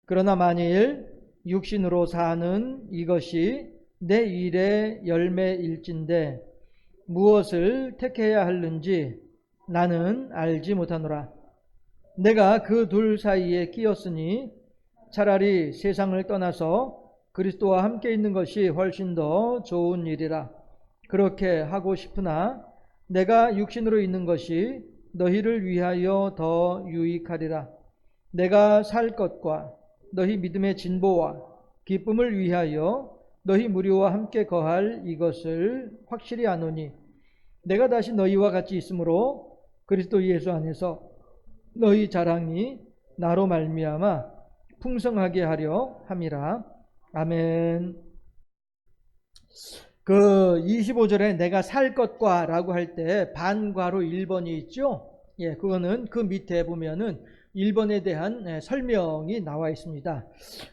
그러나 만일 육신으로 사는 이것이 내 일의 열매일진데 무엇을 택해야 하는지 나는 알지 못하노라. 내가 그 둘 사이에 끼었으니 차라리 세상을 떠나서 그리스도와 함께 있는 것이 훨씬 더 좋은 일이라. 그렇게 하고 싶으나 내가 육신으로 있는 것이 너희를 위하여 더 유익하리라. 내가 살 것과 너희 믿음의 진보와 기쁨을 위하여 너희 무리와 함께 거할 이것을 확실히 아노니 내가 다시 너희와 같이 있으므로 그리스도 예수 안에서 너희 자랑이 나로 말미암아 풍성하게 하려 함이라. 아멘. 그 25절에 내가 살 것과 라고 할 때 반괄호 1번이 있죠. 예, 그거는 그 밑에 보면은 1번에 대한 설명이 나와 있습니다.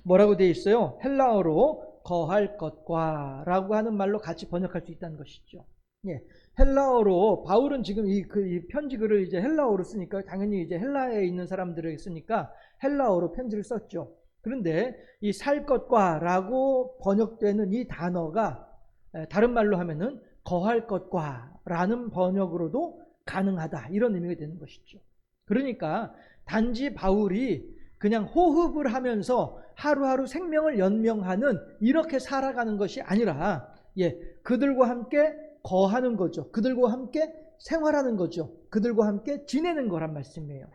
뭐라고 되어 있어요? 헬라어로 거할 것과 라고 하는 말로 같이 번역할 수 있다는 것이죠. 예, 헬라어로 바울은 지금 이 편지글을 이제 헬라어로 쓰니까 당연히 이제 헬라에 있는 사람들에게 쓰니까 헬라어로 편지를 썼죠. 그런데 이 살 것과 라고 번역되는 이 단어가 다른 말로 하면은 거할 것과 라는 번역으로도 가능하다, 이런 의미가 되는 것이죠. 그러니까 단지 바울이 그냥 호흡을 하면서 하루하루 생명을 연명하는 이렇게 살아가는 것이 아니라 그들과 함께 거하는 거죠. 그들과 함께 생활하는 거죠. 그들과 함께 지내는 거란 말씀이에요.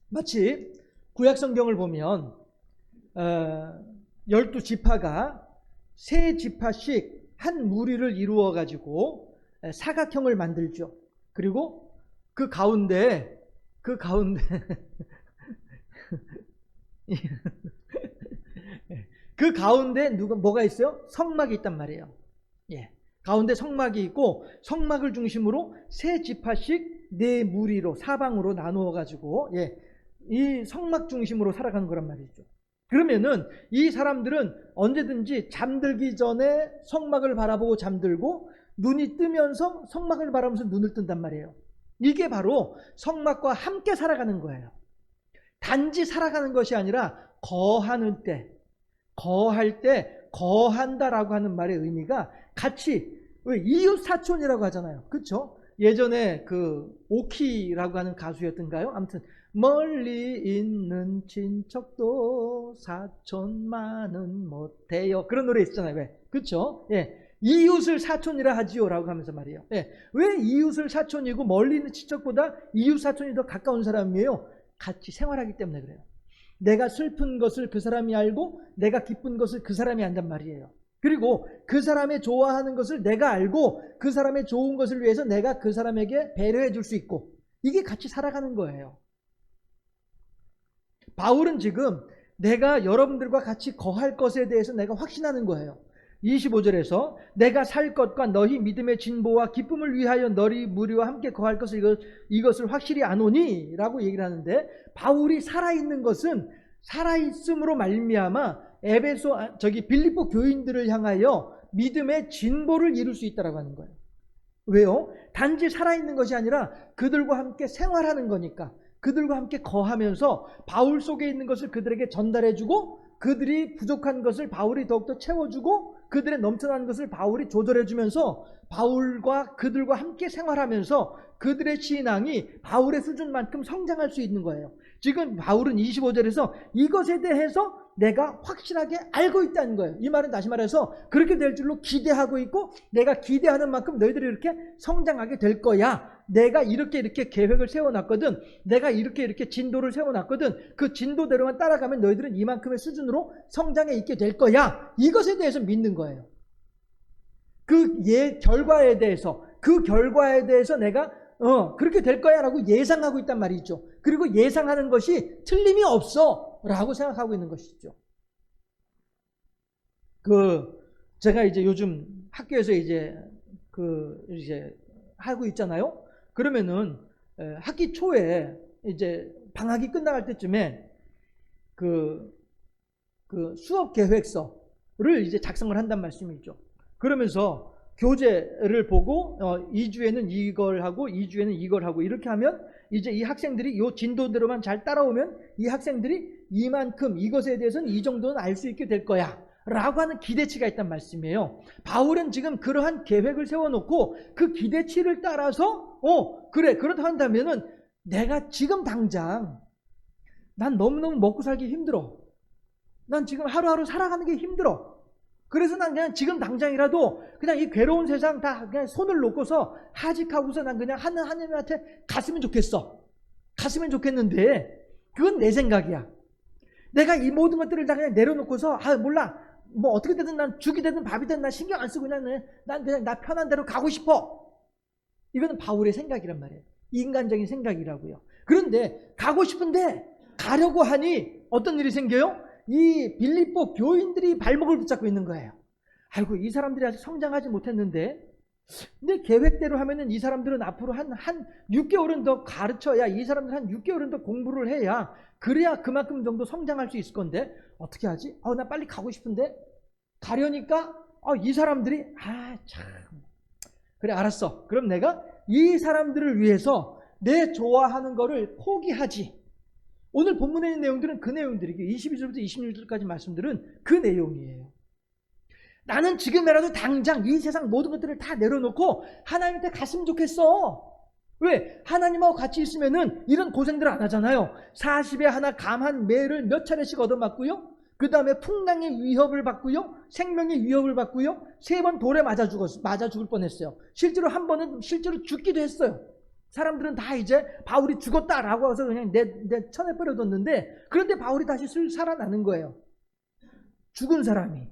마치 구약성경을 보면 12지파가 세 지파씩 한 무리를 이루어 가지고 사각형을 만들죠. 그리고 그 가운데 그 가운데 뭐가 있어요? 성막이 있단 말이에요. 예. 가운데 성막이 있고 성막을 중심으로 세 지파씩 네 무리로 사방으로 나누어 가지고 이 성막 중심으로 살아가는 거란 말이죠. 그러면은 이 사람들은 언제든지 잠들기 전에 성막을 바라보고 잠들고 눈이 뜨면서 성막을 바라보면서 눈을 뜬단 말이에요. 이게 바로 성막과 함께 살아가는 거예요. 단지 살아가는 것이 아니라 거하는 때, 거할 때 거한다라고 하는 말의 의미가 같이 이웃 사촌이라고 하잖아요. 그렇죠? 예전에 그 오키라고 하는 가수였던가요? 아무튼 멀리 있는 친척도 사촌만은 못해요. 그런 노래 있잖아요. 왜? 그렇죠? 이웃을 사촌이라 하지요라고 하면서 말이에요. 왜 이웃을 사촌이고 멀리 있는 친척보다 이웃 사촌이 더 가까운 사람이에요? 같이 생활하기 때문에 그래요. 내가 슬픈 것을 그 사람이 알고 내가 기쁜 것을 그 사람이 안단 말이에요. 그리고 그 사람의 좋아하는 것을 내가 알고 그 사람의 좋은 것을 위해서 내가 그 사람에게 배려해 줄 수 있고, 이게 같이 살아가는 거예요. 바울은 지금 내가 여러분들과 같이 거할 것에 대해서 내가 확신하는 거예요. 25절에서 내가 살 것과 너희 믿음의 진보와 기쁨을 위하여 너희 무리와 함께 거할 것을 이것을 확실히 아노니 라고 얘기를 하는데, 바울이 살아있는 것은 살아있음으로 말미암아 빌립보 교인들을 향하여 믿음의 진보를 이룰 수 있다라고 하는 거예요. 왜요? 단지 살아있는 것이 아니라 그들과 함께 생활하는 거니까, 그들과 함께 거하면서 바울 속에 있는 것을 그들에게 전달해주고, 그들이 부족한 것을 바울이 더욱더 채워주고, 그들의 넘쳐나는 것을 바울이 조절해주면서 바울과 그들과 함께 생활하면서 그들의 신앙이 바울의 수준만큼 성장할 수 있는 거예요. 지금 바울은 25절에서 이것에 대해서 내가 확실하게 알고 있다는 거예요. 이 말은 다시 말해서 그렇게 될 줄로 기대하고 있고, 내가 기대하는 만큼 너희들이 이렇게 성장하게 될 거야. 내가 이렇게 계획을 세워놨거든. 내가 이렇게 진도를 세워놨거든. 그 진도대로만 따라가면 너희들은 이만큼의 수준으로 성장해 있게 될 거야. 이것에 대해서 믿는 거예요. 그 결과에 대해서 내가 그렇게 될 거야 라고 예상하고 있단 말이죠. 그리고 예상하는 것이 틀림이 없어 라고 생각하고 있는 것이죠. 제가 이제 요즘 학교에서 이제 하고 있잖아요. 그러면은 학기 초에 이제 방학이 끝나갈 때쯤에 그 수업 계획서를 이제 작성을 한단 말씀이죠. 그러면서 교재를 보고 2주에는 이걸 하고 2주에는 이걸 하고 이렇게 하면 이제 이 학생들이 이 진도대로만 잘 따라오면 이 학생들이 이만큼 이것에 대해서는 이 정도는 알 수 있게 될 거야 라고 하는 기대치가 있단 말씀이에요. 바울은 지금 그러한 계획을 세워놓고 그 기대치를 따라서 그래 그렇다 한다면은 내가 지금 당장 난 너무너무 먹고 살기 힘들어. 난 지금 하루하루 살아가는 게 힘들어. 그래서 난 그냥 지금 당장이라도 그냥 이 괴로운 세상 다 그냥 손을 놓고서 하직하고서 난 그냥 하나님한테 갔으면 좋겠어. 갔으면 좋겠는데 그건 내 생각이야. 내가 이 모든 것들을 다 그냥 내려놓고서 몰라 뭐 어떻게 되든 난 죽이 되든 밥이 되든 난 신경 안 쓰고 난 그냥 나 편한 대로 가고 싶어. 이거는 바울의 생각이란 말이에요. 인간적인 생각이라고요. 그런데 가고 싶은데 가려고 하니 어떤 일이 생겨요? 이 빌립보 교인들이 발목을 붙잡고 있는 거예요. 아이고 이 사람들이 아직 성장하지 못했는데 근데 계획대로 하면은 이 사람들은 앞으로 한 6개월은 더 가르쳐야 이 사람들 한 6개월은 더 공부를 해야 그래야 그만큼 정도 성장할 수 있을 건데 어떻게 하지? 나 빨리 가고 싶은데 가려니까 이 사람들이 참 그래 알았어. 그럼 내가 이 사람들을 위해서 내 좋아하는 거를 포기하지. 오늘 본문에 있는 내용들은 그 내용들이고 22절부터 26절까지 말씀들은 그 내용이에요. 나는 지금이라도 당장 이 세상 모든 것들을 다 내려놓고 하나님한테 갔으면 좋겠어. 왜? 하나님하고 같이 있으면은 이런 고생들을 안 하잖아요. 40에 하나 감한 매를 몇 차례씩 얻어맞고요. 그 다음에 풍랑의 위협을 받고요. 생명의 위협을 받고요. 3번 돌에 맞아 죽을 뻔했어요. 실제로 한 번은 실제로 죽기도 했어요. 사람들은 다 이제 바울이 죽었다라고 해서 그냥 내 천에 뿌려뒀는데 그런데 바울이 다시 살아나는 거예요. 죽은 사람이.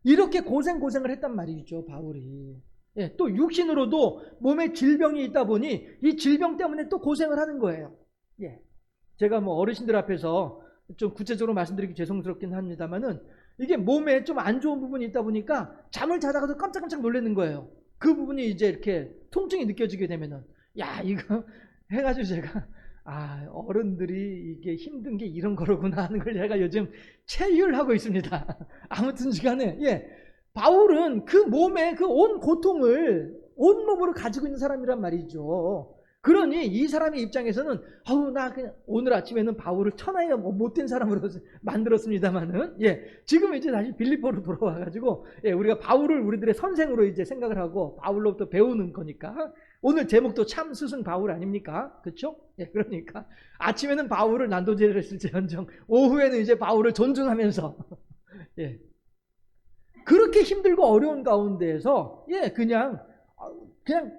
이렇게 고생을 했단 말이죠, 바울이. 또 육신으로도 몸에 질병이 있다 보니 이 질병 때문에 또 고생을 하는 거예요. 제가 뭐 어르신들 앞에서 좀 구체적으로 말씀드리기 죄송스럽긴 합니다만은 이게 몸에 좀 안 좋은 부분이 있다 보니까 잠을 자다가도 깜짝깜짝 놀라는 거예요. 그 부분이 이제 이렇게 통증이 느껴지게 되면은 이거 해가지고 제가 어른들이 이게 힘든 게 이런 거로구나 하는 걸 제가 요즘 체휼하고 있습니다. 아무튼 시간에 바울은 그 몸에 그 온 고통을 온몸으로 가지고 있는 사람이란 말이죠. 그러니 이 사람의 입장에서는 나 그냥 오늘 아침에는 바울을 천하의 못된 사람으로 만들었습니다만은 지금 이제 다시 빌립보로 돌아와가지고 우리가 바울을 우리들의 선생으로 이제 생각을 하고 바울로부터 배우는 거니까 오늘 제목도 참 스승 바울 아닙니까? 그렇죠? 그러니까 아침에는 바울을 난도질을 했을지언정 오후에는 이제 바울을 존중하면서 그렇게 힘들고 어려운 가운데에서 그냥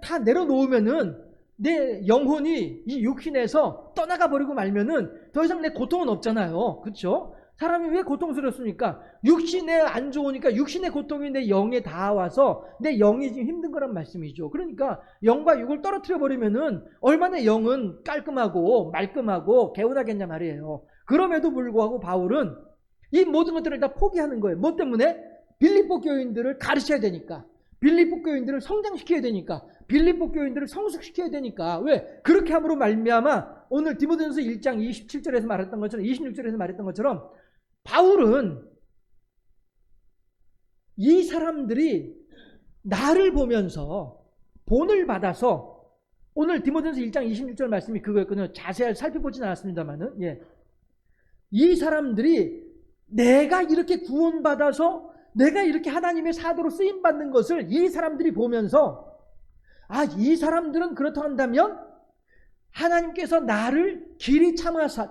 다 내려놓으면은 내 영혼이 이 육신에서 떠나가 버리고 말면은 더 이상 내 고통은 없잖아요. 그렇죠? 사람이 왜 고통스럽습니까? 육신에 안 좋으니까 육신의 고통이 내 영에 닿아와서 내 영이 지금 힘든 거란 말씀이죠. 그러니까 영과 육을 떨어뜨려 버리면은 얼마나 영은 깔끔하고 말끔하고 개운하겠냐 말이에요. 그럼에도 불구하고 바울은 이 모든 것들을 다 포기하는 거예요. 뭐 때문에? 빌립보 교인들을 가르쳐야 되니까. 빌립보 교인들을 성장시켜야 되니까. 빌립보 교인들을 성숙시켜야 되니까. 왜? 그렇게 함으로 말미암아 오늘 디모데전서 1장 27절에서 말했던 것처럼 26절에서 말했던 것처럼 바울은 이 사람들이 나를 보면서 본을 받아서 오늘 디모데전서 1장 26절 말씀이 그거였거든요. 자세히 살펴보진 않았습니다만은 이 사람들이 내가 이렇게 구원받아서 내가 이렇게 하나님의 사도로 쓰임받는 것을 이 사람들이 보면서 이 사람들은 그렇다 한다면 하나님께서 나를 길이 참으사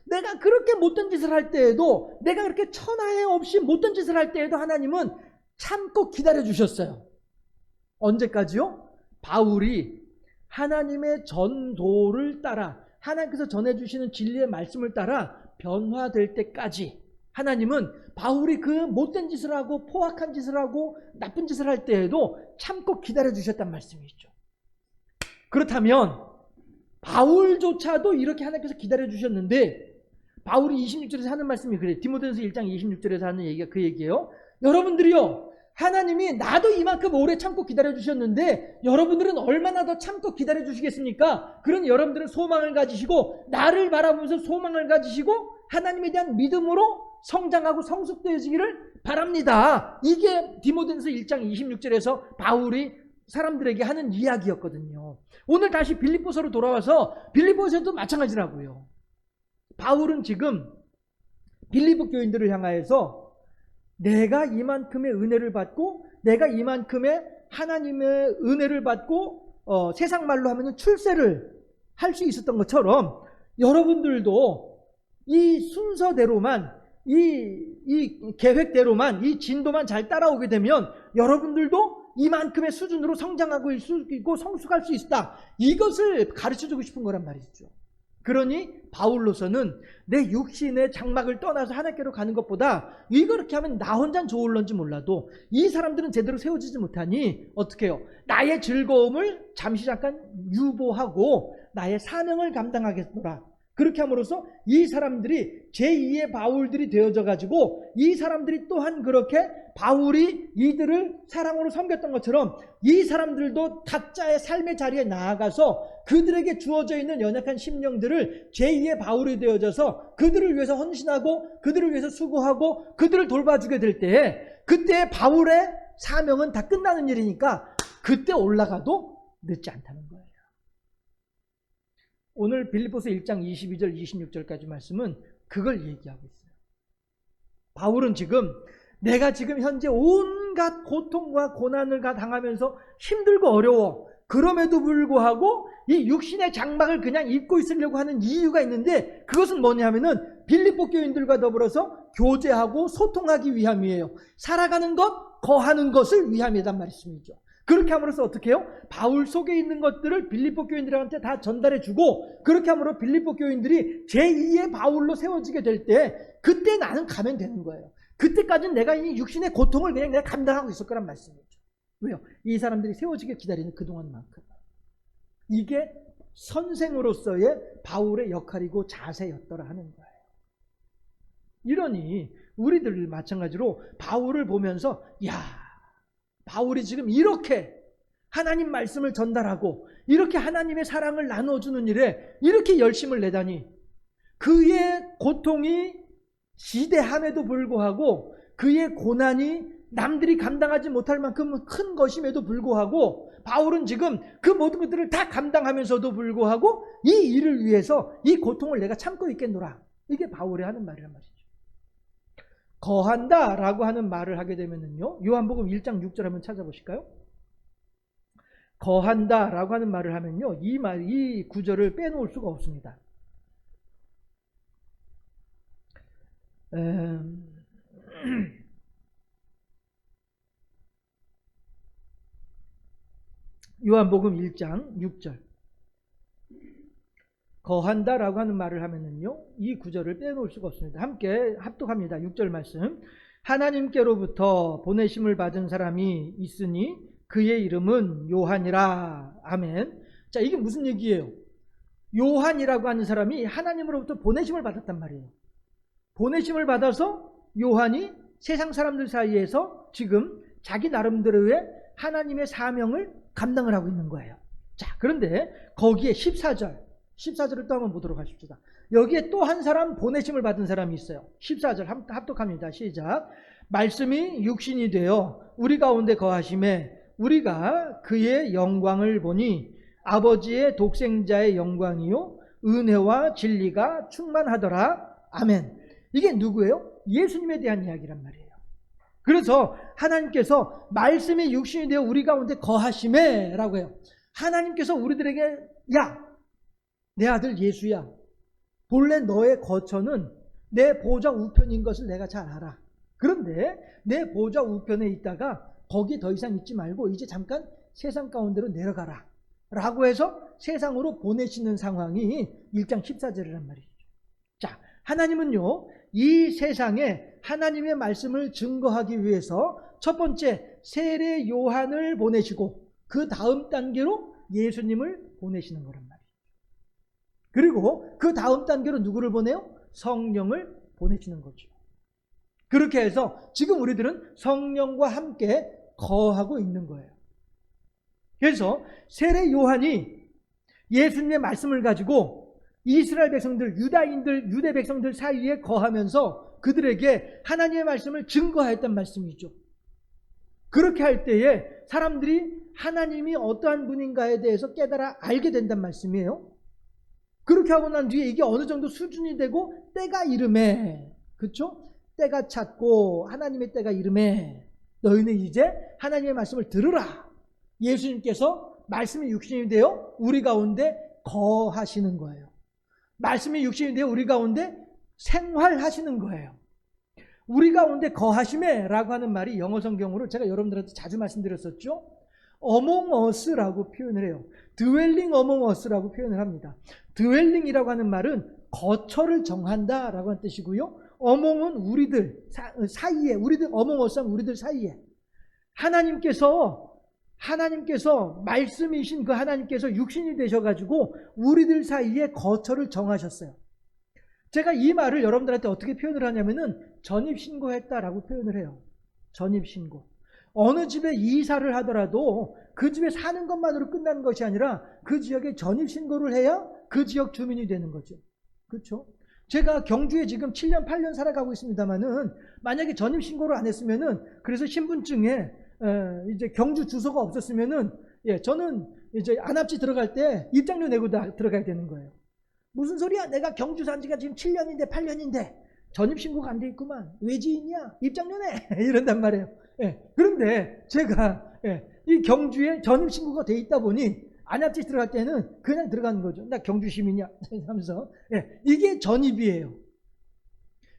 내가 그렇게 못된 짓을 할 때에도 내가 그렇게 천하에 없이 못된 짓을 할 때에도 하나님은 참고 기다려 주셨어요. 언제까지요? 바울이 하나님의 전도를 따라 하나님께서 전해주시는 진리의 말씀을 따라 변화될 때까지 하나님은 바울이 그 못된 짓을 하고 포악한 짓을 하고 나쁜 짓을 할 때에도 참고 기다려 주셨단 말씀이죠. 그렇다면 바울조차도 이렇게 하나님께서 기다려 주셨는데 바울이 26절에서 하는 말씀이 그래요. 디모데전서 1장 26절에서 하는 얘기가 그 얘기예요. 여러분들이요, 하나님이 나도 이만큼 오래 참고 기다려 주셨는데 여러분들은 얼마나 더 참고 기다려 주시겠습니까? 그러니 여러분들은 소망을 가지시고 나를 바라보면서 소망을 가지시고 하나님에 대한 믿음으로 성장하고 성숙되어지기를 바랍니다. 이게 디모데전서 1장 26절에서 바울이 사람들에게 하는 이야기였거든요. 오늘 다시 빌립보서로 돌아와서 빌립보서도 마찬가지라고요. 바울은 지금 빌립보 교인들을 향하여서 내가 이만큼의 은혜를 받고 내가 이만큼의 하나님의 은혜를 받고 세상 말로 하면 출세를 할 수 있었던 것처럼 여러분들도 이 순서대로만 이 계획대로만 이 진도만 잘 따라오게 되면 여러분들도 이만큼의 수준으로 성장하고 수 있고 성숙할 수 있다. 이것을 가르쳐주고 싶은 거란 말이죠. 그러니 바울로서는 내 육신의 장막을 떠나서 하나님께로 가는 것보다 이렇게 하면 나 혼자는 좋을런지 몰라도 이 사람들은 제대로 세워지지 못하니 어떻게 해요? 나의 즐거움을 잠시 잠깐 유보하고 나의 사명을 감당하겠노라. 그렇게 함으로써 이 사람들이 제2의 바울들이 되어져 가지고 이 사람들이 또한 그렇게 바울이 이들을 사랑으로 섬겼던 것처럼 이 사람들도 각자의 삶의 자리에 나아가서 그들에게 주어져 있는 연약한 심령들을 제2의 바울이 되어져서 그들을 위해서 헌신하고 그들을 위해서 수고하고 그들을 돌봐주게 될 때에 그때 바울의 사명은 다 끝나는 일이니까 그때 올라가도 늦지 않다는 거예요. 오늘 빌립보서 1장 22절 26절까지 말씀은 그걸 얘기하고 있어요. 바울은 지금 내가 지금 현재 온갖 고통과 고난을 당하면서 힘들고 어려워. 그럼에도 불구하고 이 육신의 장막을 그냥 입고 있으려고 하는 이유가 있는데 그것은 뭐냐면은 빌립보 교인들과 더불어서 교제하고 소통하기 위함이에요. 살아가는 것, 거하는 것을 위함이란 말씀이죠. 그렇게 함으로써 어떻게 해요? 바울 속에 있는 것들을 빌립보 교인들한테 다 전달해 주고 그렇게 함으로 빌립보 교인들이 제2의 바울로 세워지게 될 때 그때 나는 가면 되는 거예요. 그때까지는 내가 이 육신의 고통을 그냥 내가 감당하고 있을 거란 말씀이죠. 왜요? 이 사람들이 세워지길 기다리는 그동안만큼. 이게 선생으로서의 바울의 역할이고 자세였더라 하는 거예요. 이러니 우리들 마찬가지로 바울을 보면서 바울이 지금 이렇게 하나님 말씀을 전달하고 이렇게 하나님의 사랑을 나눠주는 일에 이렇게 열심을 내다니 그의 고통이 지대함에도 불구하고 그의 고난이 남들이 감당하지 못할 만큼 큰 것임에도 불구하고 바울은 지금 그 모든 것들을 다 감당하면서도 불구하고 이 일을 위해서 이 고통을 내가 참고 있겠노라. 이게 바울이 하는 말이란 말이죠. 거한다 라고 하는 말을 하게 되면요, 요한복음 1장 6절 한번 찾아보실까요? 거한다 라고 하는 말을 하면요, 이 구절을 빼놓을 수가 없습니다. 요한복음 1장 6절 거한다 라고 하는 말을 하면은요, 이 구절을 빼놓을 수가 없습니다. 함께 합독합니다. 6절 말씀. 하나님께로부터 보내심을 받은 사람이 있으니 그의 이름은 요한이라. 아멘. 자, 이게 무슨 얘기예요? 요한이라고 하는 사람이 하나님으로부터 보내심을 받았단 말이에요. 보내심을 받아서 요한이 세상 사람들 사이에서 지금 자기 나름대로의 하나님의 사명을 감당을 하고 있는 거예요. 자, 그런데 거기에 14절을 또 한번 보도록 하십시다. 여기에 또 한 사람 보내심을 받은 사람이 있어요. 14절 합독합니다. 시작. 말씀이 육신이 되어 우리 가운데 거하심에 우리가 그의 영광을 보니 아버지의 독생자의 영광이요 은혜와 진리가 충만하더라. 아멘. 이게 누구예요? 예수님에 대한 이야기란 말이에요. 그래서 하나님께서 말씀이 육신이 되어 우리 가운데 거하심에 라고 해요. 하나님께서 우리들에게 내 아들 예수야, 본래 너의 거처는 내 보좌 우편인 것을 내가 잘 알아. 그런데 내 보좌 우편에 있다가 거기 더 이상 있지 말고 이제 잠깐 세상 가운데로 내려가라 라고 해서 세상으로 보내시는 상황이 1장 14절이란 말이죠. 자, 하나님은요, 이 세상에 하나님의 말씀을 증거하기 위해서 첫 번째 세례 요한을 보내시고 그 다음 단계로 예수님을 보내시는 거란 말이에요. 그리고 그 다음 단계로 누구를 보내요? 성령을 보내시는 거죠. 그렇게 해서 지금 우리들은 성령과 함께 거하고 있는 거예요. 그래서 세례 요한이 예수님의 말씀을 가지고 이스라엘 백성들, 유다인들, 유대 백성들 사이에 거하면서 그들에게 하나님의 말씀을 증거하였단 말씀이죠. 그렇게 할 때에 사람들이 하나님이 어떠한 분인가에 대해서 깨달아 알게 된단 말씀이에요. 그렇게 하고 난 뒤에 이게 어느 정도 수준이 되고 때가 이름에, 그렇죠? 때가 찼고 하나님의 때가 이름에 너희는 이제 하나님의 말씀을 들으라. 예수님께서 말씀이 육신이 되어 우리 가운데 거하시는 거예요. 말씀이 육신이 되어 우리 가운데 생활하시는 거예요. 우리 가운데 거하심에 라고 하는 말이 영어 성경으로 제가 여러분들한테 자주 말씀드렸었죠. among us라고 표현을 해요. dwelling among us라고 표현을 합니다. dwelling이라고 하는 말은 거처를 정한다 라고 하는 뜻이고요. among은 우리들 사이에, 우리들 among us는 우리들 사이에 하나님께서 말씀이신 그 하나님께서 육신이 되셔가지고 우리들 사이에 거처를 정하셨어요. 제가 이 말을 여러분들한테 어떻게 표현을 하냐면은 전입신고했다라고 표현을 해요. 전입신고. 어느 집에 이사를 하더라도 그 집에 사는 것만으로 끝나는 것이 아니라 그 지역에 전입신고를 해야 그 지역 주민이 되는 거죠. 그렇죠? 제가 경주에 지금 7년, 8년 살아가고 있습니다만은 만약에 전입신고를 안 했으면은 그래서 신분증에 이제 경주 주소가 없었으면은 저는 이제 안압지 들어갈 때 입장료 내고 들어가야 되는 거예요. 무슨 소리야? 내가 경주 산 지가 지금 7년인데 8년인데 전입신고가 안 돼 있구만. 외지인이야. 입장료 내. 이런단 말이에요. 그런데 제가 이 경주에 전입신고가 돼 있다 보니 안압지 들어갈 때는 그냥 들어가는 거죠. 나 경주 시민이야. 하면서 이게 전입이에요.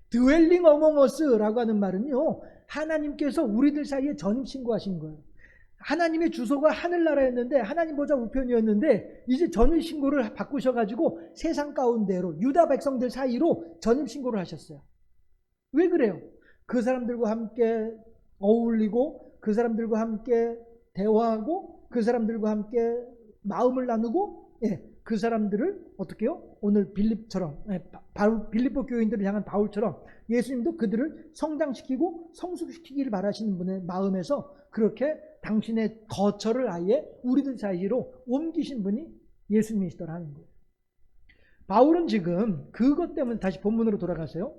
dwelling among us라고 하는 말은요. 하나님께서 우리들 사이에 전입신고하신 거예요. 하나님의 주소가 하늘나라였는데 하나님 보좌 우편이었는데 이제 전입신고를 바꾸셔가지고 세상 가운데로 유다 백성들 사이로 전입신고를 하셨어요. 왜 그래요? 그 사람들과 함께 어울리고 그 사람들과 함께 대화하고 그 사람들과 함께 마음을 나누고 그 사람들을 어떻게 해요? 오늘 빌립처럼 빌립보 교인들을 향한 바울처럼 예수님도 그들을 성장시키고 성숙시키기를 바라시는 분의 마음에서 그렇게 당신의 거처를 아예 우리들 사이로 옮기신 분이 예수님이시더라는 거예요. 바울은 지금 그것 때문에 다시 본문으로 돌아가세요.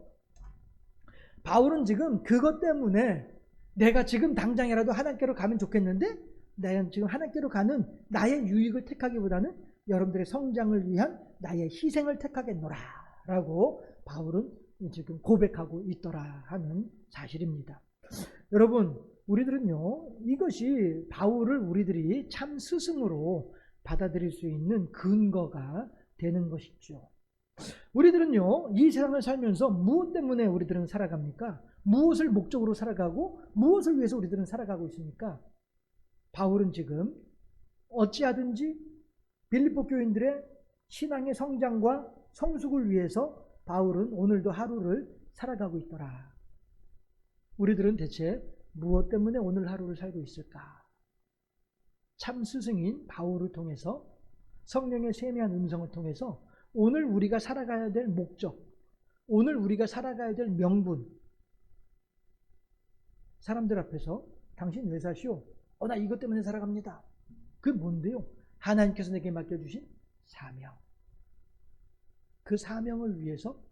바울은 지금 그것 때문에 내가 지금 당장이라도 하나님께로 가면 좋겠는데 내가 지금 하나님께로 가는 나의 유익을 택하기보다는 여러분들의 성장을 위한 나의 희생을 택하겠노라 라고 바울은 지금 고백하고 있더라 하는 사실입니다. 여러분 우리들은요 이것이 바울을 우리들이 참 스승으로 받아들일 수 있는 근거가 되는 것이죠. 우리들은요 이 세상을 살면서 무엇 때문에 우리들은 살아갑니까? 무엇을 목적으로 살아가고 무엇을 위해서 우리들은 살아가고 있습니까? 바울은 지금 어찌하든지 빌립보 교인들의 신앙의 성장과 성숙을 위해서 바울은 오늘도 하루를 살아가고 있더라. 우리들은 대체 무엇 때문에 오늘 하루를 살고 있을까? 참 스승인 바울을 통해서 성령의 세미한 음성을 통해서 오늘 우리가 살아가야 될 목적, 오늘 우리가 살아가야 될 명분, 사람들 앞에서 당신 왜 사시오? 나 이것 때문에 살아갑니다. 그게 뭔데요? 하나님께서 내게 맡겨주신 사명. 그 사명을 위해서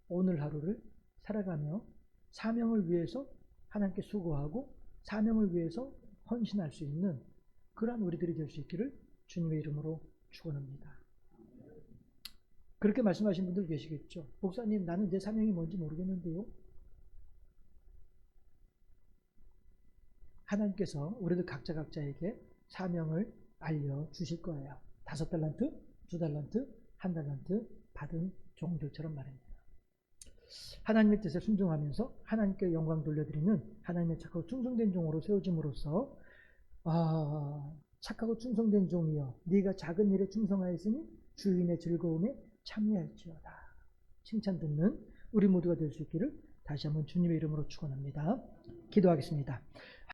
오늘 하루를 살아가며 사명을 위해서 하나님께 수고하고 사명을 위해서 헌신할 수 있는 그러한 우리들이 될 수 있기를 주님의 이름으로 축원합니다. 그렇게 말씀하신 분들 계시겠죠. 목사님 나는 내 사명이 뭔지 모르겠는데요. 하나님께서 우리들 각자에게 사명을 알려주실 거예요. 5달란트, 2달란트, 1달란트 받은 종들처럼 말입니다. 하나님의 뜻에 순종하면서 하나님께 영광 돌려드리는 하나님의 착하고 충성된 종으로 세워짐으로써 착하고 충성된 종이여 네가 작은 일에 충성하였으니 주인의 즐거움에 참여할지어다. 칭찬 듣는 우리 모두가 될 수 있기를 다시 한번 주님의 이름으로 축원합니다. 기도하겠습니다.